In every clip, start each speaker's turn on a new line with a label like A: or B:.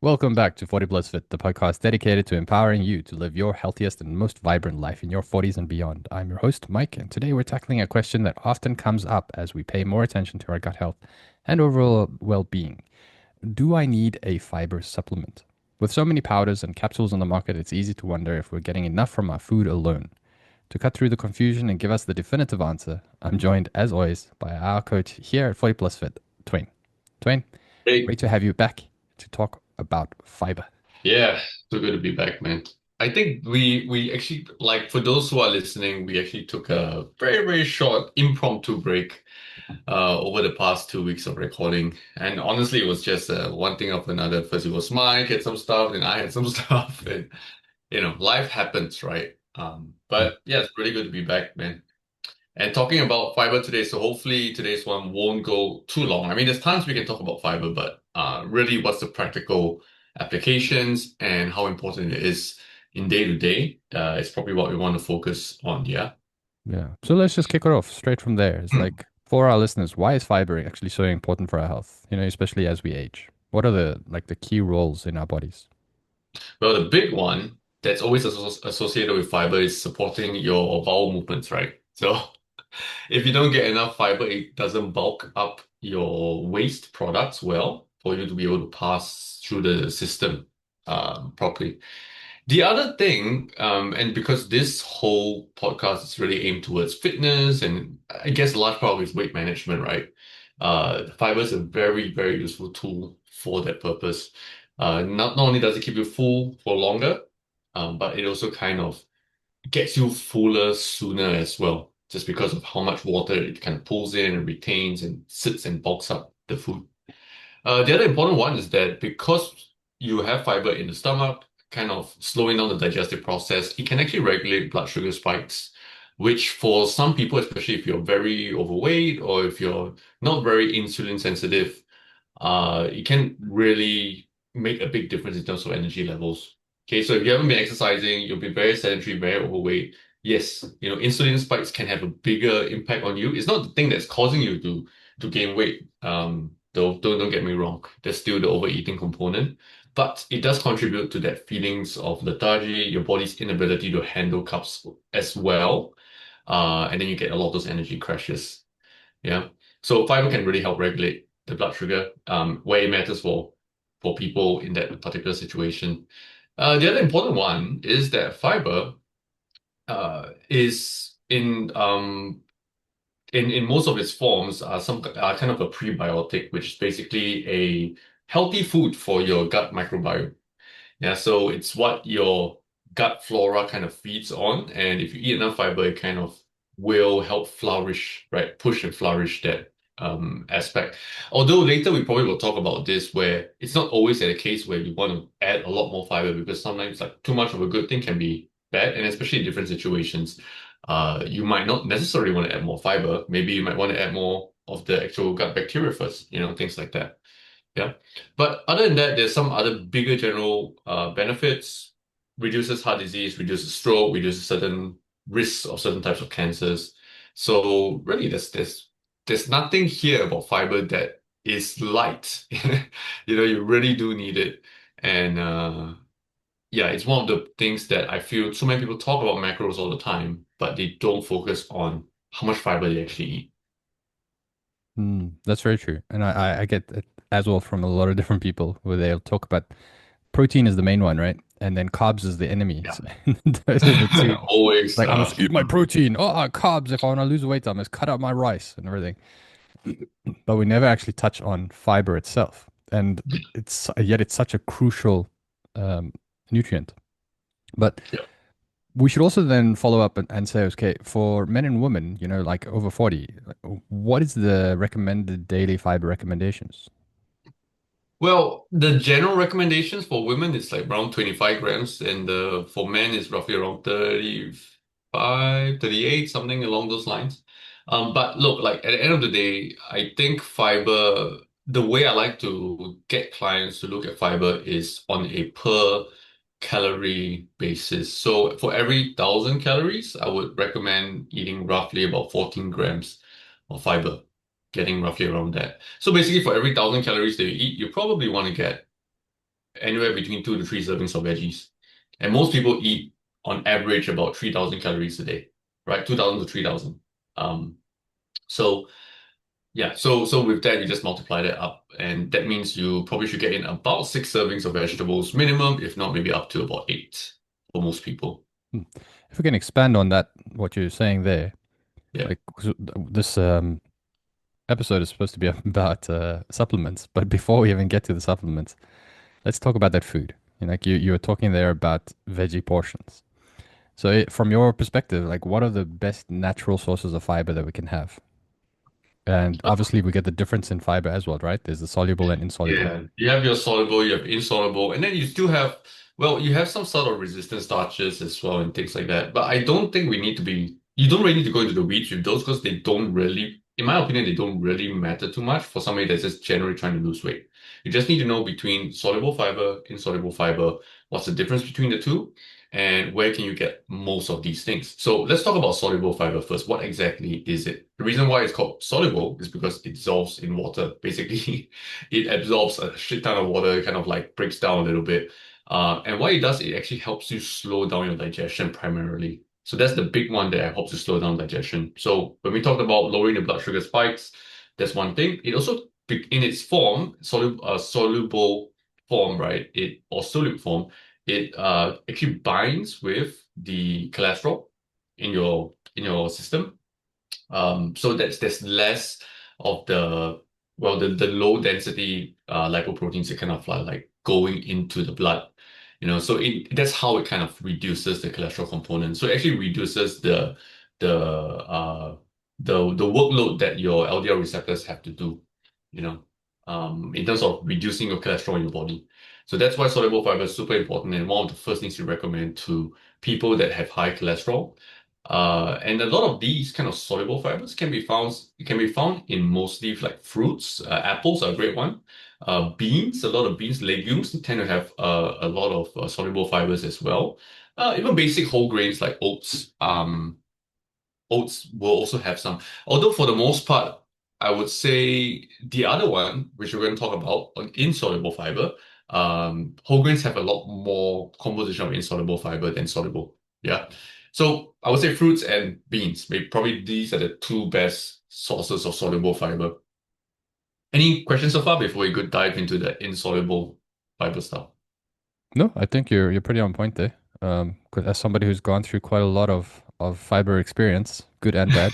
A: Welcome back to 40 Plus Fit, the podcast dedicated to empowering you to live your healthiest and most vibrant life in your 40s and beyond. I'm your host, Mike, and today we're tackling a question that often comes up as we pay more attention to our gut health and overall well being. Do I need a fiber supplement? With so many powders and capsules on the market, it's easy to wonder if we're getting enough from our food alone. To cut through the confusion and give us the definitive answer, I'm joined, as always, by our coach here at 40 Plus Fit, Twain. Twain,
B: Hey,
A: great to have you back to talk about fiber.
B: yeah, so good to be back, man. I think we actually like for those who are listening, we actually took a very short impromptu break over the past 2 weeks of recording, and honestly, it was just one thing after another. First, it was Mike had some stuff, then I had some stuff, and life happens, right? But yeah, it's really good to be back, man. And talking about fiber today, so hopefully today's one won't go too long. I mean, there's times we can talk about fiber, but really, what's the practical applications and how important it is in day to day is probably what we want to focus on. Yeah.
A: Yeah. So let's just kick it off straight from there. It's like for our listeners, why is fiber actually so important for our health? Especially as we age. What are the key roles in our bodies?
B: Well, the big one that's always associated with fiber is supporting your bowel movements, right? So if you don't get enough fiber, it doesn't bulk up your waste products well for you to be able to pass through the system properly. The other thing, and because this whole podcast is really aimed towards fitness and I guess a large part of it is weight management, right? Fiber is a very useful tool for that purpose. Not only does it keep you full for longer, but it also kind of gets you fuller sooner as well, just because of how much water it kind of pulls in and retains and sits and bulks up the food. The other important one is that because you have fiber in the stomach, kind of slowing down the digestive process, it can actually regulate blood sugar spikes, which for some people, especially if you're very overweight or if you're not very insulin sensitive, it can really make a big difference in terms of energy levels. Okay, so if you haven't been exercising, you'll be very sedentary, very overweight. Yes, insulin spikes can have a bigger impact on you. It's not the thing that's causing you to gain weight. Though don't get me wrong, there's still the overeating component, but it does contribute to that feelings of lethargy, your body's inability to handle carbs as well, and then you get a lot of those energy crashes. Yeah. So fiber can really help regulate the blood sugar, where it matters for people in that particular situation. The other important one is that fiber is in most of its forms some kind of a prebiotic, which is basically a healthy food for your gut microbiome. Yeah, so it's what your gut flora kind of feeds on, and if you eat enough fiber, it kind of will help flourish, right? Push and flourish that aspect. Although later we probably will talk about this, where it's not always a case where you want to add a lot more fiber because sometimes like too much of a good thing can be bad, and especially in different situations, you might not necessarily want to add more fiber. Maybe you might want to add more of the actual gut bacteria first, things like that. Yeah. But other than that, there's some other bigger general benefits. Reduces heart disease, reduces stroke, reduces certain risks of certain types of cancers. So really, there's nothing here about fiber that is light. You really do need it. And yeah, it's one of the things that I feel so many people talk about macros all the time, but they don't focus on how much fiber they actually eat.
A: That's very true. And I get it as well from a lot of different people where they'll talk about protein is the main one, right? And then carbs is the enemy.
B: Yeah.
A: So those are the two.
B: Always.
A: Like I must eat my protein. Oh, carbs. If I want to lose weight, I must cut out my rice and everything. But we never actually touch on fiber itself. And it's such a crucial um, nutrient. But
B: Yeah.
A: we should also then follow up and say, okay, for men and women, like over 40, like, what is the recommended daily fiber recommendations?
B: Well, the general recommendations for women is like around 25 grams, and for men is roughly around 35, 38, something along those lines. But look, like at the end of the day, I think fiber, the way I like to get clients to look at fiber is on a per calorie basis. So for every 1,000 calories, I would recommend eating roughly about 14 grams of fiber, getting roughly around that. So basically, for every 1,000 calories that you eat, you probably want to get anywhere between 2 to 3 servings of veggies. And most people eat on average about 3,000 calories a day, right? 2,000 to 3,000. Um, so yeah, so with that, you just multiply that up, and that means you probably should get in about 6 servings of vegetables minimum, if not maybe up to about 8 for most people.
A: Hmm. If we can expand on that, what you're saying there,
B: Yeah.
A: like this episode is supposed to be about supplements, but before we even get to the supplements, let's talk about that food. Like you were talking there about veggie portions. So from your perspective, like what are the best natural sources of fiber that we can have? And obviously we get the difference in fiber as well, right? There's the soluble and insoluble.
B: Yeah, you have your soluble, you have insoluble, and then you still have, well, you have some sort of resistant starches as well and things like that. But I don't think we need to be, you don't really need to go into the weeds with those because they don't really, in my opinion, they don't really matter too much for somebody that's just generally trying to lose weight. You just need to know between soluble fiber, insoluble fiber, what's the difference between the two, and where can you get most of these things. So let's talk about soluble fiber first. What exactly is it? The reason why it's called soluble is because it dissolves in water, basically. It absorbs a shit ton of water, it kind of like breaks down a little bit. And what it does, it actually helps you slow down your digestion primarily. So that's the big one that helps you slow down digestion. So when we talked about lowering the blood sugar spikes, that's one thing. It also, in its form, soluble form, right? It or solute form, it actually binds with the cholesterol in your system, so there's less of the, well, the low density lipoproteins that kind of like going into the blood, so that's how it kind of reduces the cholesterol component. So it actually reduces the the workload that your LDL receptors have to do, you know, in terms of reducing your cholesterol in your body. So that's why soluble fiber is super important and one of the first things you recommend to people that have high cholesterol. And a lot of these kind of soluble fibers can be found in mostly like fruits. Apples are a great one. Beans, a lot of beans, legumes tend to have a lot of soluble fibers as well. Even basic whole grains like oats. Oats will also have some. Although for the most part, I would say the other one, which we're going to talk about, on insoluble fiber, whole grains have a lot more composition of insoluble fiber than soluble. Yeah. So I would say fruits and beans. Maybe probably these are the two best sources of soluble fiber. Any questions so far before we could dive into the insoluble fiber stuff?
A: No, I think you're pretty on point there. 'Cause as somebody who's gone through quite a lot of fiber experience, good and bad.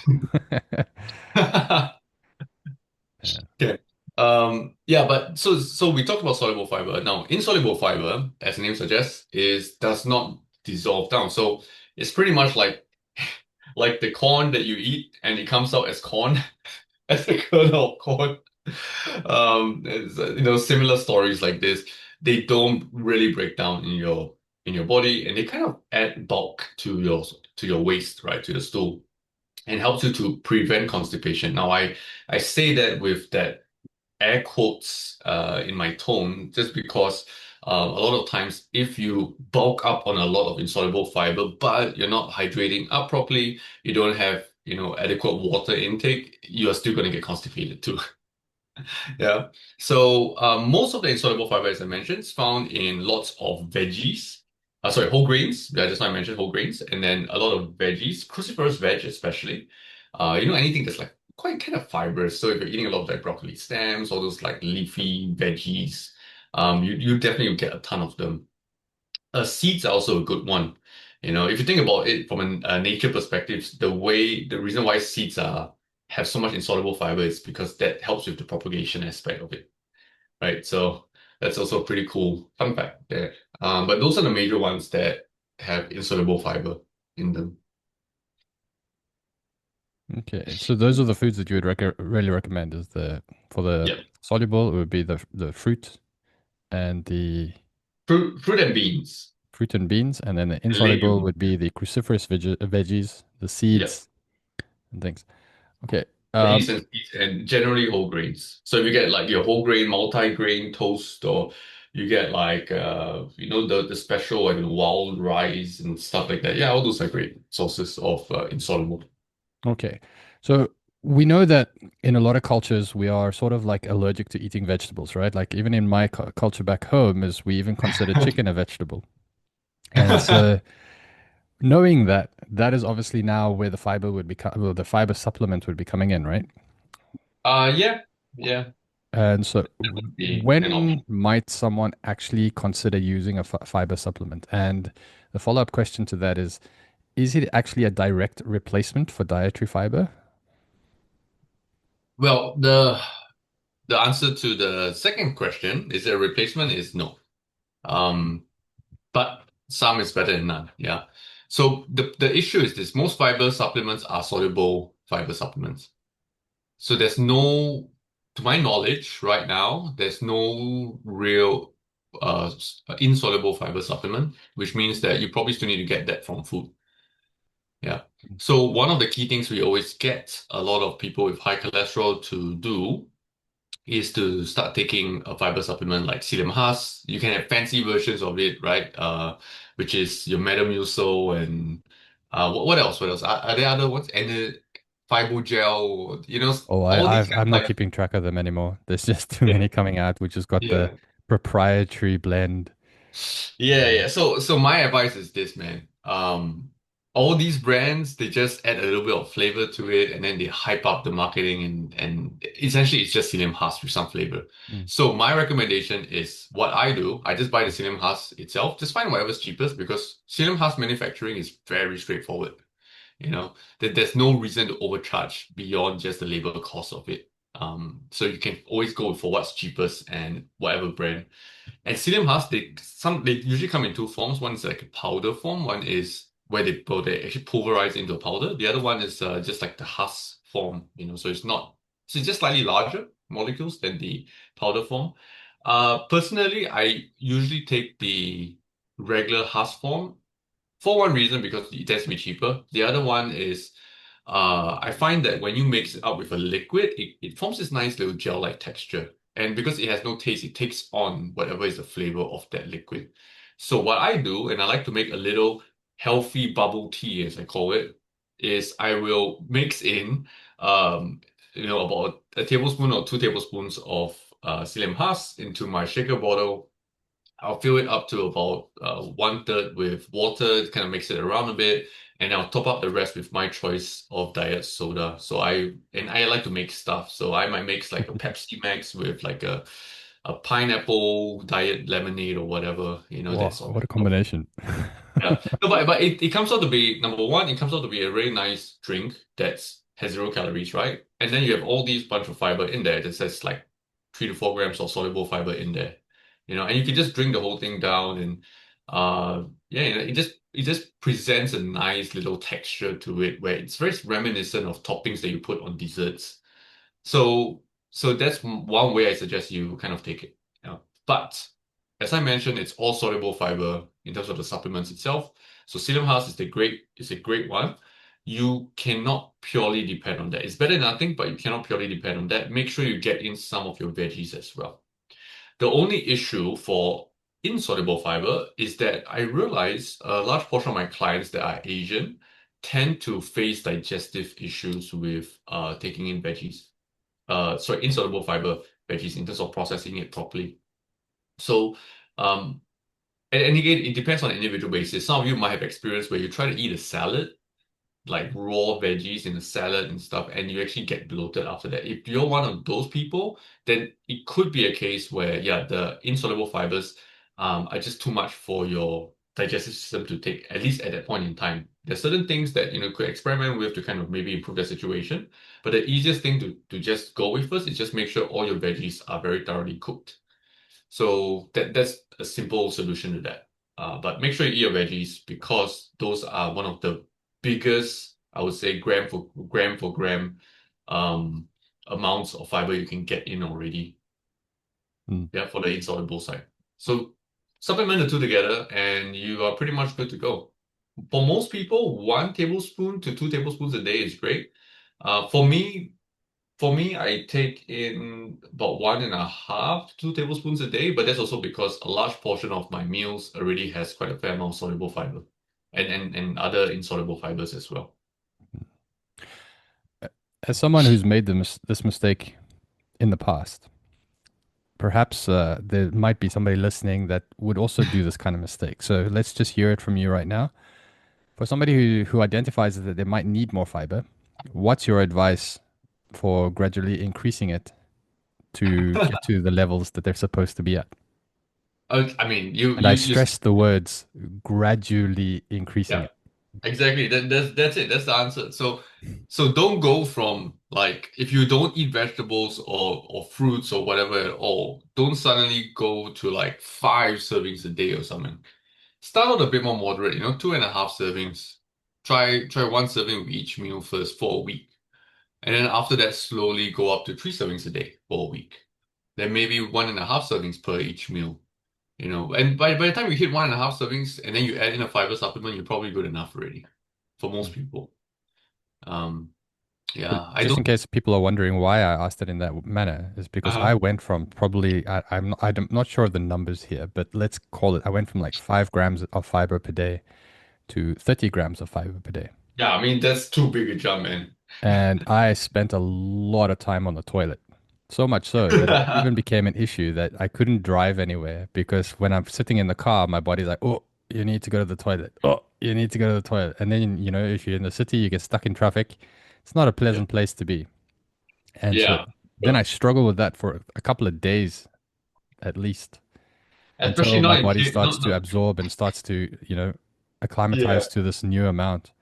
A: Yeah.
B: Okay. Yeah, but so we talked about soluble fiber. Now, insoluble fiber, as the name suggests, is does not dissolve down. So it's pretty much like the corn that you eat and it comes out as corn, as a kernel of corn. Similar stories like this, they don't really break down in your body, and they kind of add bulk to your waist, right, to the stool, and helps you to prevent constipation. Now, I say that with that air quotes in my tone, just because a lot of times if you bulk up on a lot of insoluble fiber, but you're not hydrating up properly, you don't have, adequate water intake, you are still going to get constipated too. Yeah. So most of the insoluble fiber, as I mentioned, is found in lots of veggies. Sorry, whole grains. Yeah, just now I mentioned whole grains, and then a lot of veggies, cruciferous veg especially. Anything that's like quite kind of fibrous. So if you're eating a lot of like broccoli stems, all those like leafy veggies, you definitely get a ton of them. Seeds are also a good one. If you think about it from a nature perspective, the reason why seeds are have so much insoluble fiber is because that helps with the propagation aspect of it, right? So that's also a pretty cool fun fact there. But those are the major ones that have insoluble fiber in them.
A: Okay, so those are the foods that you would really recommend. Is the for the
B: Yeah,
A: soluble, it would be the fruit and the
B: fruit and beans.
A: fruit and beans, and then the
B: And
A: insoluble
B: legume.
A: would be the cruciferous veggies, the
B: Yeah,
A: seeds and things. Okay.
B: veggies and seeds, and generally whole grains. So if you get like your whole grain, multi-grain toast, or you get like the special like wild rice and stuff like that. Yeah, all those are great sources of insoluble.
A: Okay. So we know that in a lot of cultures we are sort of like allergic to eating vegetables, right? Like even in my culture back home, is we even consider chicken a vegetable. And so knowing that, that is obviously now where the fiber would become, well, the fiber supplement would be coming in, right?
B: Yeah, yeah,
A: And so
B: that would be an option.
A: when might someone actually consider using a fiber supplement? And the follow-up question to that is it actually a direct replacement for dietary fiber?
B: Well, the answer to the second question is a replacement is no. Um, but some is better than none. Yeah. So the issue is this: most fiber supplements are soluble fiber supplements. So there's no, to my knowledge, right now, there's no real insoluble fiber supplement, which means that you probably still need to get that from food. Yeah. So one of the key things we always get a lot of people with high cholesterol to do is to start taking a fiber supplement like psyllium husk. You can have fancy versions of it, right? Which is your Metamucil and what else? What else? Are there other ones? And the Fibogel,
A: Oh,
B: all these kind
A: I'm
B: of
A: not
B: like
A: keeping track of them anymore. There's just too
B: yeah,
A: many coming out. We just got the
B: yeah.
A: proprietary blend.
B: Yeah, yeah. So my advice is this, man. All these brands, they just add a little bit of flavor to it, and then they hype up the marketing, and essentially it's just psyllium husk with some flavor.
A: Mm.
B: So my recommendation is what I do. I just buy the psyllium husk itself. Just find whatever's cheapest because psyllium husk manufacturing is very straightforward. There's no reason to overcharge beyond just the labor cost of it. So you can always go for what's cheapest and whatever brand. And psyllium husk, they usually come in two forms. One is like a powder form. One is where they actually pulverize into a powder. The other one is just like the husk form. So it's just slightly larger molecules than the powder form. Personally, I usually take the regular husk form for one reason, because it tends to be cheaper. The other one is I find that when you mix it up with a liquid, it forms this nice little gel-like texture. And because it has no taste, it takes on whatever is the flavor of that liquid. So what I do, and I like to make a little healthy bubble tea, as I call it, is I will mix in about a tablespoon or 2 tablespoons of psyllium husk into my shaker bottle. I'll fill it up to about one third with water to kind of mix it around a bit, and I'll top up the rest with my choice of diet soda. I like to make stuff, so I might mix like a Pepsi Max with like a pineapple diet lemonade or whatever, that
A: Wow,
B: sort
A: what a
B: of.
A: combination.
B: Yeah. No, but it comes out to be number one, it comes out to be a very nice drink that's has 0 calories, right? And then you have all these bunch of fiber in there that says like 3 to 4 grams of soluble fiber in there. And you can just drink the whole thing down and yeah, it just presents a nice little texture to it where it's very reminiscent of toppings that you put on desserts. So so that's one way I suggest you kind of take it. Yeah. But as I mentioned, it's all soluble fiber in terms of the supplements itself. So psyllium husk is a great one. You cannot purely depend on that. It's better than nothing, but you cannot purely depend on that. Make sure you get in some of your veggies as well. The only issue for insoluble fiber is that I realize a large portion of my clients that are Asian tend to face digestive issues with taking in veggies. Sorry, insoluble fiber veggies in terms of processing it properly. So, um, and again, it depends on an individual basis. Some of you might have experience where you try to eat a salad, like raw veggies in a salad and stuff, and you actually get bloated after that. If you're one of those people, then it could be a case where, yeah, the insoluble fibers are just too much for your digestive system to take, at least at that point in time. There's certain things that could experiment with to kind of maybe improve the situation, but the easiest thing to just go with first is just make sure all your veggies are very thoroughly cooked. So that's a simple solution to that. But make sure you eat your veggies because those are one of the biggest, I would say, gram for gram um, amounts of fiber you can get in already.
A: Mm.
B: Yeah, for the insoluble side. So supplement the two together, and you are pretty much good to go. For most people, 1 tablespoon to 2 tablespoons a day is great. For me, I take in about 1.5 to 2 tablespoons a day, but that's also because a large portion of my meals already has quite a fair amount of soluble fiber and other insoluble fibers as well.
A: as someone who's made this mistake in the past, perhaps there might be somebody listening that would also do this kind of mistake. So let's just hear it from you right now. For somebody who identifies that they might need more fiber, what's your advice for gradually increasing it to get to the levels that they're supposed to be at?
B: I mean, you
A: And I
B: you you
A: stress the words gradually increasing
B: yeah.
A: it.
B: Exactly. That's it. That's the answer. So don't go from like if you don't eat vegetables or fruits or whatever at all, don't suddenly go to like 5 servings a day or something. Start out a bit more moderate, 2.5 servings. Try 1 serving of each meal first for a week. And then after that, slowly go up to 3 servings a day for a week. Then maybe 1.5 servings per each meal. And by the time you hit 1.5 servings and then you add in a fiber supplement, you're probably good enough already for most people. Um,
A: So
B: yeah, I
A: just in
B: don't.
A: case people are wondering why I asked it in that manner, is because I
B: Uh,
A: went from probably I'm not sure of the numbers here, but let's call it I went from like 5 grams of fiber per day to 30 grams of fiber per day.
B: yeah, I mean that's too big a jump, man.
A: And I spent a lot of time on the toilet. So much so that it even became an issue that I couldn't drive anywhere because when I'm sitting in the car, my body's like, oh, you need to go to the toilet. Oh, you need to go to the toilet. And then, if you're in the city, you get stuck in traffic. It's not a
B: Yeah,
A: pleasant place to be. And so
B: yeah.
A: then I struggled with that for a couple of days at least
B: Especially
A: until my
B: not in
A: body
B: K,
A: starts
B: not,
A: to
B: not.
A: absorb and starts to,
B: Yeah,
A: acclimatize to this new amount.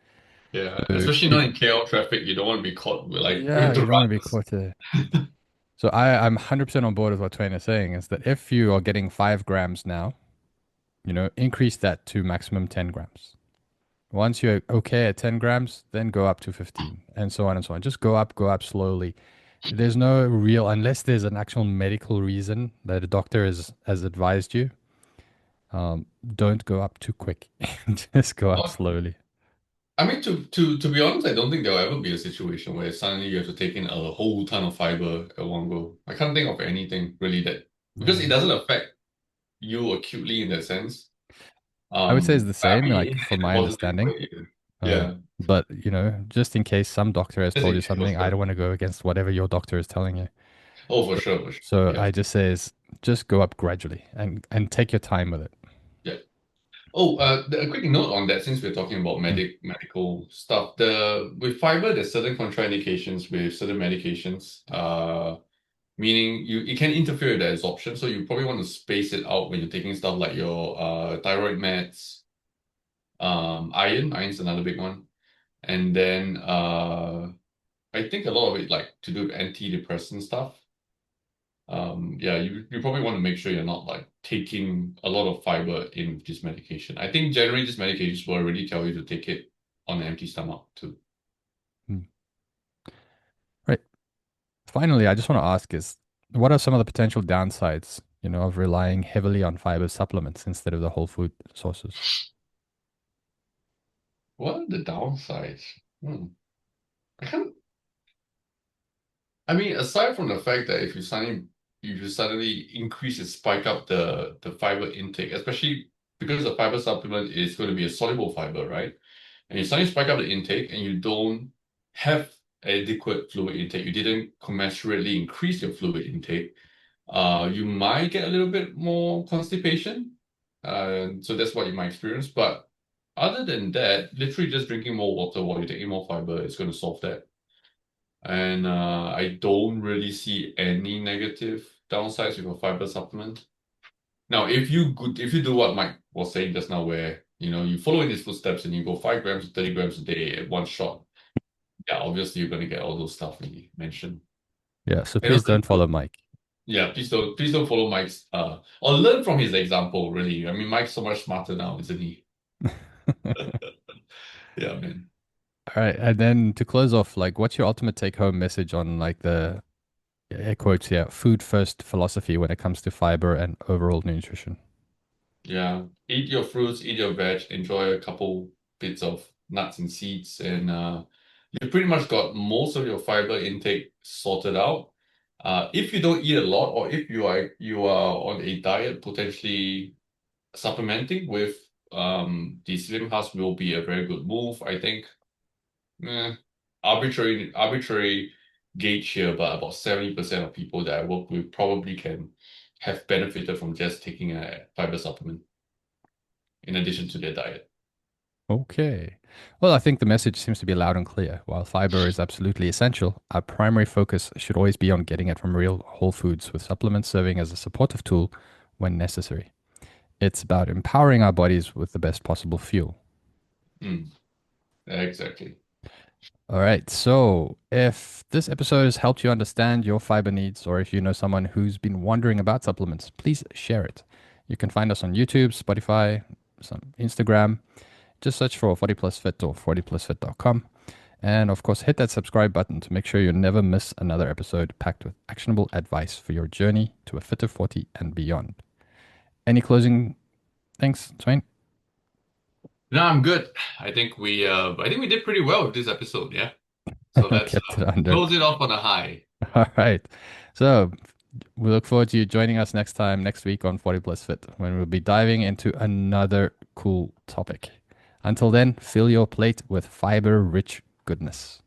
B: yeah.
A: So
B: Especially not in KL traffic. You don't want to be caught with like we
A: yeah,
B: have to
A: you don't want to be
B: run.
A: caught there. So I'm 100% on board with what Twain is saying is that if you are getting 5 grams now, increase that to maximum 10 grams. Once you're okay at 10 grams, then go up to 15 and so on and so on. Just go up slowly. There's no real, unless there's an actual medical reason that a doctor has advised you, don't go up too quick. Just go up
B: Well,
A: slowly.
B: I mean, to be honest, I don't think there'll ever be a situation where suddenly you have to take in a whole ton of fiber at one go. I can't think of anything really that because it
A: Yeah.
B: doesn't affect you acutely in that sense.
A: I would say it's the
B: I
A: same,
B: mean,
A: like from
B: in a
A: my
B: positive
A: understanding.
B: way. Yeah,
A: But, just in case some doctor has
B: just
A: told
B: in
A: you
B: case of
A: something, I don't want to go against whatever your doctor is telling you.
B: Oh, for sure, for sure.
A: So
B: Yeah,
A: I just say is just go up gradually and take your time with it.
B: yeah. Oh, a quick note on that since we're talking about
A: Mm.
B: medical stuff. The with fiber, there's certain contraindications with certain medications. Meaning it can interfere with the absorption, so you probably want to space it out when you're taking stuff like your thyroid meds, iron's another big one, and then I think a lot of it like to do with antidepressant stuff. Yeah, you probably want to make sure you're not like taking a lot of fiber in this medication. I think generally these medications will already tell you to take it on an empty stomach too.
A: Mm. Right. Finally, I just want to ask is what are some of the potential downsides, of relying heavily on fiber supplements instead of the whole food sources?
B: What are the downsides? Hmm. I can't. I mean, aside from the fact that if you suddenly increase and spike up the fiber intake, especially because the fiber supplement is going to be a soluble fiber, right? And you suddenly spike up the intake and you don't have adequate fluid intake, you didn't commensurately increase your fluid intake, you might get a little bit more constipation. So that's what you might experience. But other than that, literally just drinking more water while you're taking more fiber is going to solve that. And I don't really see any negative downsides with a fiber supplement. Now, if you do what Mike was saying just now, where you follow in his footsteps and you go 5 grams to 30 grams a day at one shot, yeah, obviously you're gonna get all those stuff he mentioned.
A: Yeah, so
B: And
A: please
B: also,
A: don't follow Mike.
B: yeah, please don't follow Mike's or learn from his example, really. I mean, Mike's so much smarter now, isn't he? Yeah, man.
A: All right, and then to close off, like, what's your ultimate take-home message on like the air quotes here, food first philosophy when it comes to fiber and overall nutrition?
B: Yeah. Eat your fruits, eat your veg, enjoy a couple bits of nuts and seeds, and you pretty much got most of your fiber intake sorted out. If you don't eat a lot, or if you are on a diet, potentially supplementing with the slim husk will be a very good move, I think. Eh. arbitrary gauge here, but about 70% of people that I work with probably can have benefited from just taking a fiber supplement in addition to their diet.
A: Okay. Well, I think the message seems to be loud and clear. While fiber is absolutely essential, our primary focus should always be on getting it from real whole foods, with supplements serving as a supportive tool when necessary. It's about empowering our bodies with the best possible fuel.
B: Mm, exactly.
A: All right. So, if this episode has helped you understand your fiber needs, or if you know someone who's been wondering about supplements, please share it. You can find us on YouTube, Spotify, some Instagram. Just search for 40 Plus Fit or 40plusfit.com. And of course, hit that subscribe button to make sure you never miss another episode packed with actionable advice for your journey to a fitter 40 and beyond. Any closing things, Swain?
B: No, I'm good. I think we did pretty well with this episode, yeah. So let's
A: Kept it under.
B: close it off on a high.
A: All right. So we look forward to you joining us next time, next week on 40 Plus Fit, when we'll be diving into another cool topic. Until then, fill your plate with fiber rich goodness.